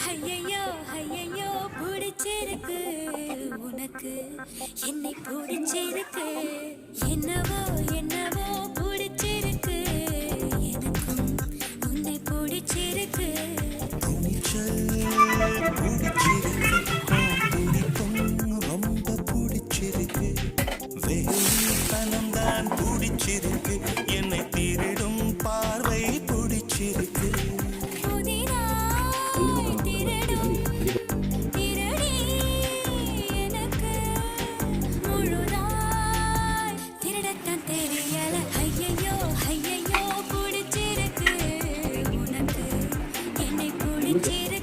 ஐயையோ ஐயையோ பிடிச்சிருக்கு உனக்கு என்னை பிடிச்சிருக்கு என்னவோ என்னவோ பிடிச்சிருக்கு எனக்கும் உன்னை பிடிச்சிருக்கு துணிச்சல் பிடிச்சிருக்கு பிடிக்கும் ரொம்ப பிடிச்சிருக்கு வேலைத்தனம்தான் பிடிச்சிருக்கு என்னை திருடும் பார்வை பிடிச்சிருக்கு புதிதாய் திருடும் திருடி எனக்கு முழுதாய் திருடத்தான் தெரியல ஐயையோ ஐயையோ பிடிச்சிருக்கு உனக்கு என்னை பிடிச்சிருக்கு